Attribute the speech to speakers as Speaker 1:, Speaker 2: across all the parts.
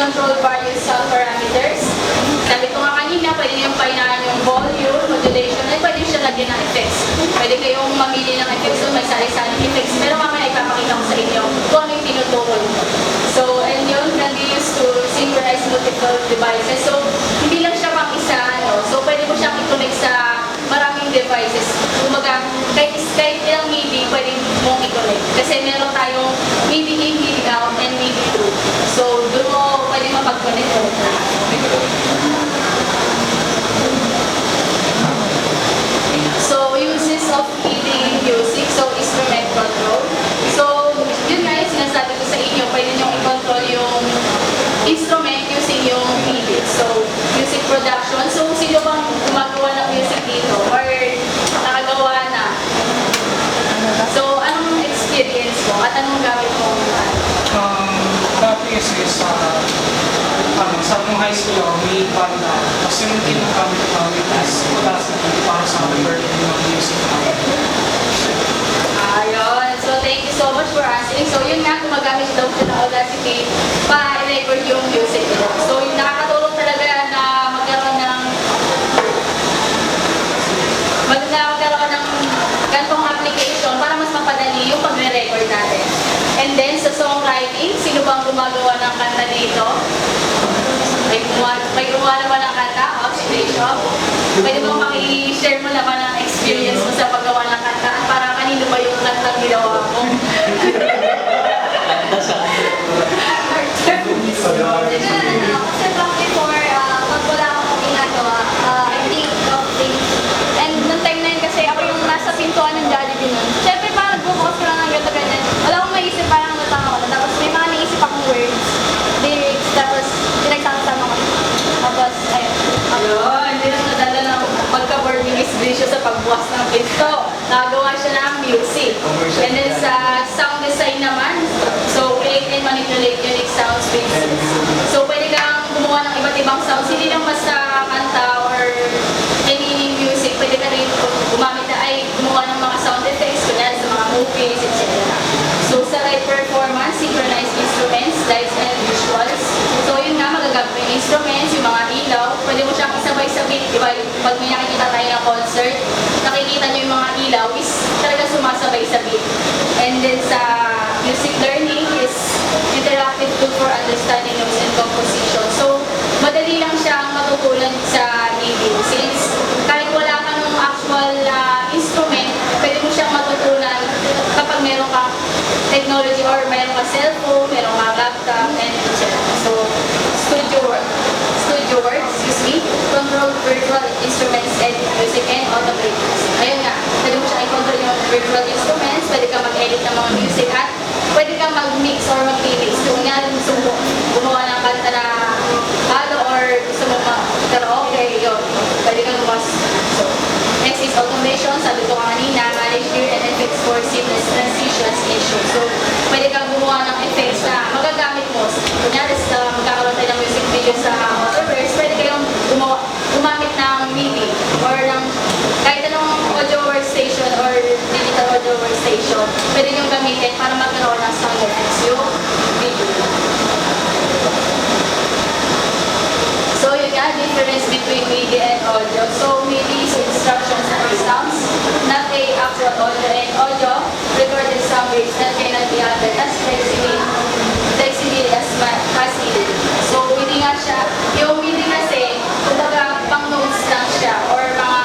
Speaker 1: control various sound parameters. Sabi ko nga kanina, pwede niyong painaan yung volume, modulation, ay pwede siya lagyan ng effects. Pwede kayong mamili ng effects, so may sari-saring effects. Pero mamaya ipapakita ko sa inyo kung ano yung tinuturo nyo. So, and yun can be used to synchronize multiple devices. So, hindi lang siya pang isa, no? So, pwede mo siyang i-connect sa maraming devices. Kumaga, kahit ilang MIDI, pwede mong i-connect. Kasi meron tayong MIDI in, MIDI out, and MIDI through. So, doon mo pwede mapag-connect ulit na. So, uses of MIDI music, so instrument control. So, yun nga yung sinasabi ko sa inyo, pwede nyo i-control yung instrument using yung MIDI. So, music production. So, sino bang gumagawa ng music dito? Or nakagawa na? So, anong experience mo? At anong gamit mo?
Speaker 2: Dati kasi sa nung high school ako, may banda. Kasi yung kinakamit namin is wala sa para sa recording ng music namin.
Speaker 1: Ayun. So, thank you so much for answering. So, yun nga, gumagamit daw siya ng Audacity para i-record yung music nila. So, yung nakakatulong talaga na magkaroon ng gantong application para mas mapadali yung pagre-record natin. And then, sa songwriting, sino bang gumagawa ng kanta dito? May gumawa naman ng kanta? Oxidation? Pwede mo maki-share mo naman ang experience mo sa paggawa ng kanta at para kanino ba yung kantang ginawa mo?
Speaker 3: Kasi back before, pag wala akong ginagawa, I think of things. And nung time na yun kasi ako yung nasa pintuan ng Jollibee nun. Siyempre parang nagbubukas ko lang ng ganito ganyan. Wala akong maisip, parang natama ko na. Tapos may mga naisip akong words, lyrics, tapos pinagsama-sama ko. Tapos, ayun.
Speaker 1: Ayun, hindi lang nadala ng pagka-board ni Miss Grisha sa pagbukas ng pinto. Nakagawa siya ng music. And then sa sound design naman, so create and manipulate unique sounds with So pwede kang gumawa ng iba't ibang sounds, hindi lang basta kanta or any music, pwede ka rin gumamit na ay gumawa ng mga sound effects, kunyari sa mga movies, etc. So sa right performance, synchronize instruments, lights and visuals. So yun nga, magagamit mo yung instruments, yung mga ilaw, pwede mo siyang isabay sa beat, diba? Pag may nakikita tayo ng concert, nakikita nyo yung mga ilaw is talaga sumasabay sa beat. And then sa music learning is interactive tool for understanding notes and composition. So, madali lang siyang matutunan sa MIDI. Since kahit wala ka ng actual instrument, pwede mo siyang matutunan kapag meron ka technology or meron ka cellphone, meron ka laptop, and etc. So, StudioWorks, control virtual instruments, edit music, and automate music. Ayun nga, pwede mo siyang i-control yung virtual instruments, pwede ka mag-edit ng mga music, at pwede ka mag-mix or mag-remix. Kung nga gusto mo gumawa ng kanta na halo or gusto mo mag-karaoke, yun, pwede kang gumawa. So, next is automation. Sabi ko kanina, manage gear and effects for seamless transitions issue. So, pwede kang gumawa ng effects na magagamit mo. Kunyari, magkakaroon tayo ng music video sa Autoverse, pwede kayong gumamit ng MIDI or ng kahit anong audio workstation or digital audio workstation, pwede nyo gamitin para magkaroon ng sound effects yung video. So, yun nga, difference between MIDI and audio. So, MIDI is instructions or sounds, not a actual audio, and audio recorded sound waves that cannot be altered as flexibility as needed. So, MIDI nga siya. Yung MIDI kasi, kumbaga pang notes lang siya or mga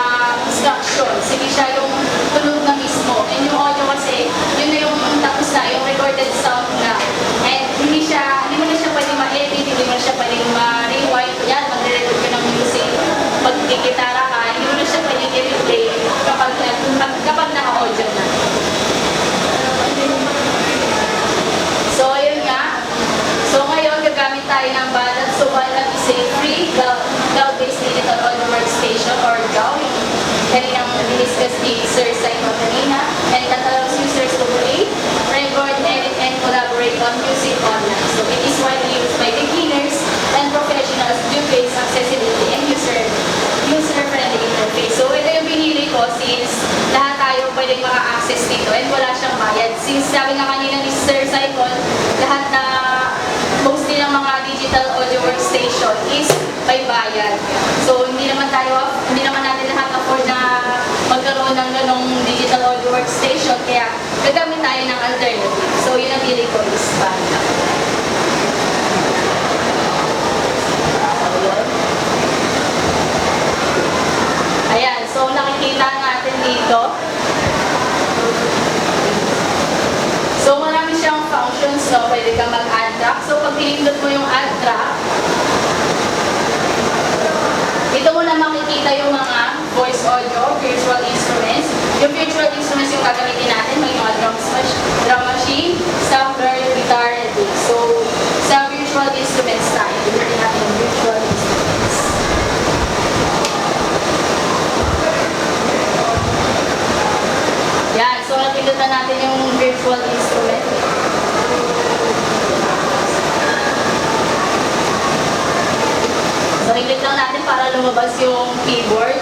Speaker 1: instructions. Hindi siya yung tunog na mismo. And yung audio kasi, yun na yung tapos na, yung recorded sound na. And hindi mo na siya pwede ma-edit, hindi mo na siya pwede ma-rewind. Yan, magre-record ka ng music. Pag gitara ka, hindi mo na siya pwede i-replay kapag naka-audio na. So, yun nga. So, ngayon, gagamit tayo ng balance. So, balance is a free cloud-based digital audio workstation or DAW. Kaninang diniscuss ni Sir Simon kanina. And that allows users to create, record, edit, and collaborate on music online. So, it is widely used by beginners and professionals due to its accessibility and user-friendly interface. So, ito yung binili ko since lahat tayo pwedeng maka-access dito and wala siyang bayad. Since sabi nga kanina ni Sir Simon, lahat na mostly ng mga digital digital audio workstation is by bayad. So hindi naman natin lahat afford na magkaroon ng ganong digital audio workstation, kaya gagamit tayo ng alternative. So yun ang pili ko is Bandcamp. Ayan, so nakikita natin dito. So marami siyang functions, no? Pwede ka mag-add track. So pag pinindot mo yung add track, dito mo na makikita yung mga voice audio, virtual instruments. Yung virtual instruments yung gagamitin natin, may mga drum machine, sampler, guitar, and bass. So sa virtual instruments tayo, gamitin natin yung virtual instruments. Yan, so nakikita natin yung virtual instrument. So, i-click lang natin para lumabas yung keyboard.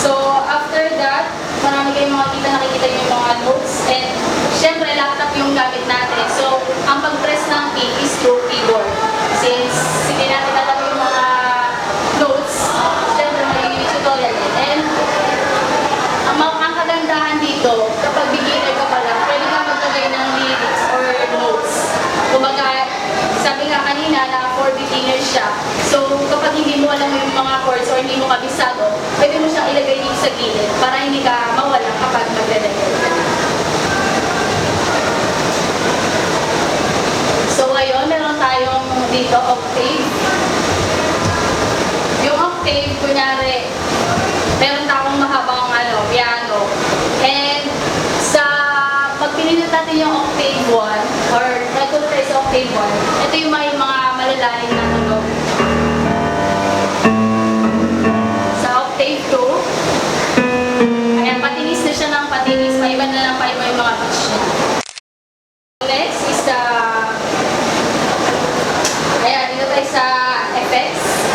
Speaker 1: So, after that, marami kayong nakikita yung mga notes. And, syempre, laptop yung gamit natin. So, ang pag-press ng key is through keyboard. Since, sige natin alam yung mga notes, syempre, may tutorial din. And, ang kagandahan dito, kapag beginner ka pa lang, pwede ka maglagay ng lyrics or notes. Kumbaga, sabi nga kanina na for beginners siya. So, kapag hindi mo alam yung mga chords or hindi mo kabisado, pwede mo siyang ilagay dito sa gilid para hindi ka mawala kapag magre-record ka na. So, ngayon, meron tayong dito octave. Yung octave, kunyari, meron tayong mahabang piano. And pag pinindot natin yung octave 1, or nagpunta tayo sa octave 1, ito yung may mga malalalim na tunog. Sa octave 2, ayan, patinis na siya ng patinis, maiba na lang paiba yung mga pitch niya. Next is ayan, dito tayo sa effects.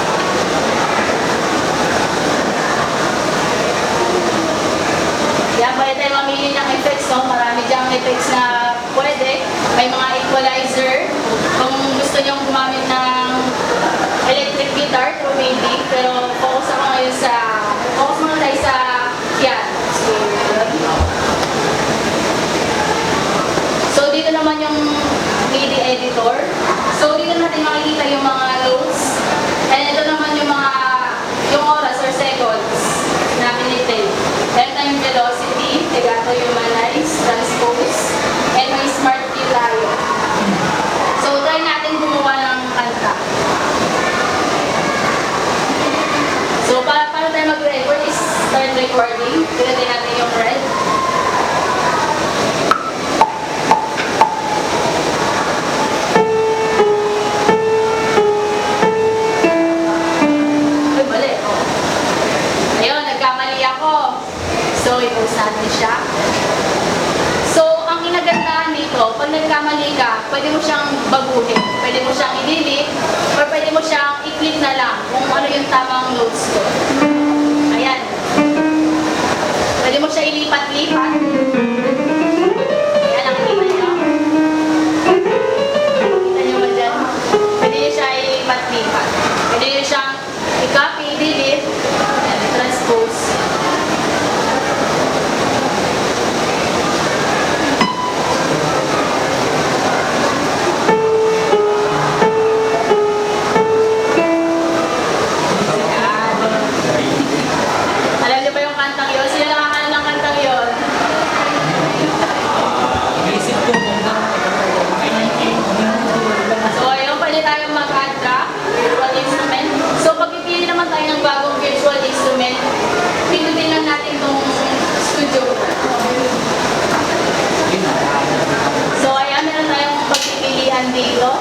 Speaker 1: Yan, pwede tayo mamili ng effects, no? Marami diyang effects na pwede. May mga equalizer. Kung gusto niyong gumamit ng electric guitar, to maybe. Pero focus muna tayo sa piano. So, dito naman yung MIDI editor. So, dito natin makikita yung mga notes. And ito naman yung oras or seconds na piniplay. Meron tayong velocity, legato, humanize, transpose, and may smart view tayo. So, try natin gumawa ng kanta. So, paano tayo mag-record is start recording. Pilitin natin yung red. Ay, mali. Ayun, nagkamali ako. So, i-post natin siya. So, ang inagandahan dito, pag nagkamali ka, pwede mo siyang baguhin. Pwede mo siyang i-delete, or pwede mo siyang i-click na lang kung ano yung tamang notes ko. Ayan. Pwede mo siya ilipat-lipat. Ayan, nakikita niyo. Nakikita niyo ba dyan? Pwede niyo siya ilipat-lipat. Pwede niyo siyang i-copy, i-delete, and transpose. Alam niyo ba yung kantang yun? Sino nakakala ng kantang yun? So, ayun, pwede tayong mag-add track, virtual instrument. So, pag ipili naman tayo ng bagong virtual instrument, pinutin lang natin itong studio. So, ayan, meron tayong pagpipilian dito.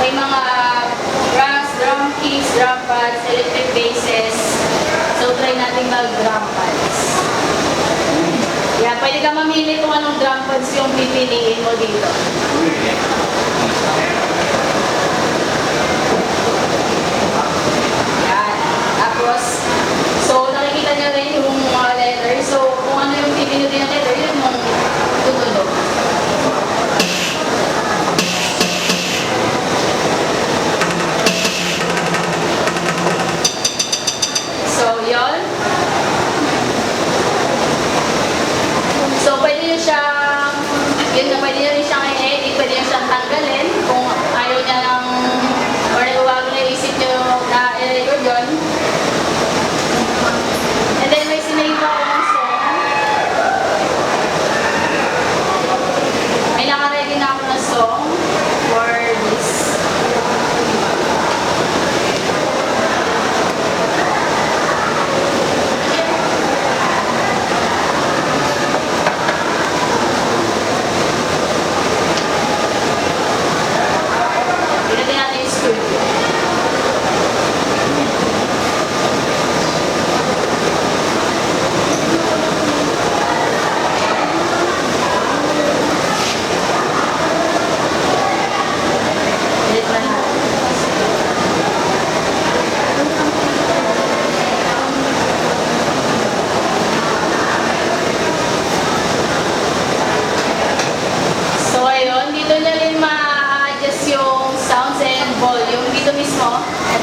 Speaker 1: May mga drums, drum keys, drum pads, electric basses. So, try natin mag-drum pads. Yan, pwede ka mamili kung anong drum pads yung pipiliin mo dito. Yan. Tapos, so, nakikita niyo rin yung mga letters. So, kung ano yung pipiliin ng letter, yun yung tutunog.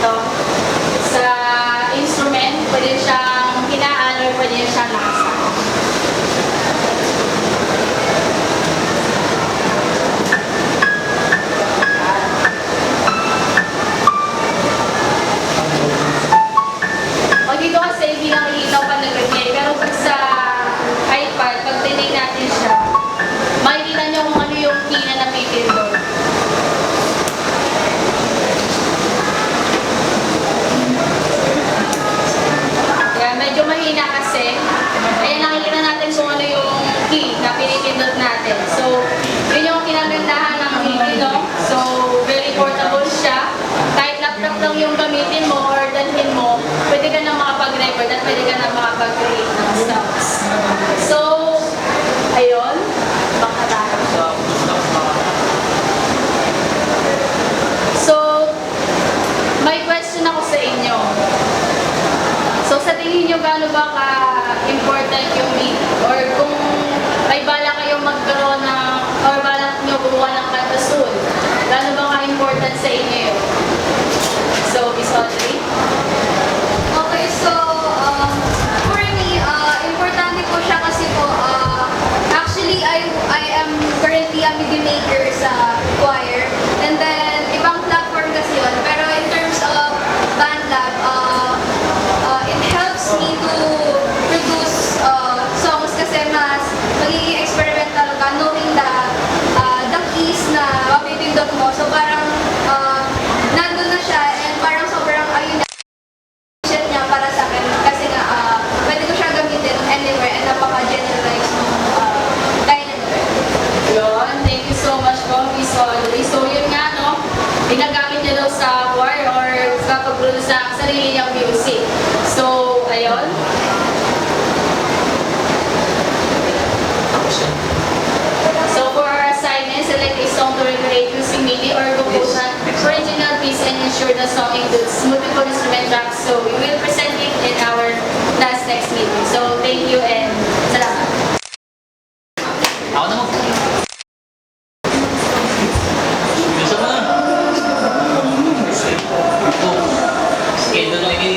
Speaker 1: ito. Sa instrument, pwede siyang hinaan or pwede siyang nasa. O dito kasi hindi nakikita pa nag-play. Pero pag sa iPad, pag tinay natin siya, makikita niyo kung ano yung key na napipindot. Kaya medyo mahina kasi. Kaya nakikita natin kung ano yung key na pinipindot natin. So, yun yung kinagandahan ng Arduino. So, very portable siya. Kahit laptop lang yung gamitin mo or dalhin mo, pwede ka na makapag-record at pwede ka na makapag-create ng stocks. So, ayun. Baka tayo. So, may question ako sa inyo. So, sa tingin nyo, gaano ba ka-important yung beat? Or kung may bala kayong magkaroon ng, or balak nyo gumawa ng canvas tool, gaano ba ka-important sa inyo yun? So, Miss Audrey?
Speaker 3: Okay, so for me, importante po siya kasi po, actually, I am currently a MIDI maker sa choir. And then, ibang platform kasi yun. Pero in terms of BandLab, it helps me to produce songs kasi mas magiging experimental ka knowing the keys na mapipindot mo. So parang nandun na siya and parang sobrang ayun na shit niya para sa akin kasi nga pwede ko siya gamitin anywhere and napaka-generalize nung kaya na gawin.
Speaker 1: Yun, thank you so much po, Miss Audrey. So, yun nga, no? Ginagamit niya daw sa choir or sa pag-produce ng sarili niyang music. So, ayun. So, for our assignment, select a song to recreate using MIDI or compose an original piece and ensure the song includes multiple instrument tracks. So, we will present it in our next meeting. So, thank you and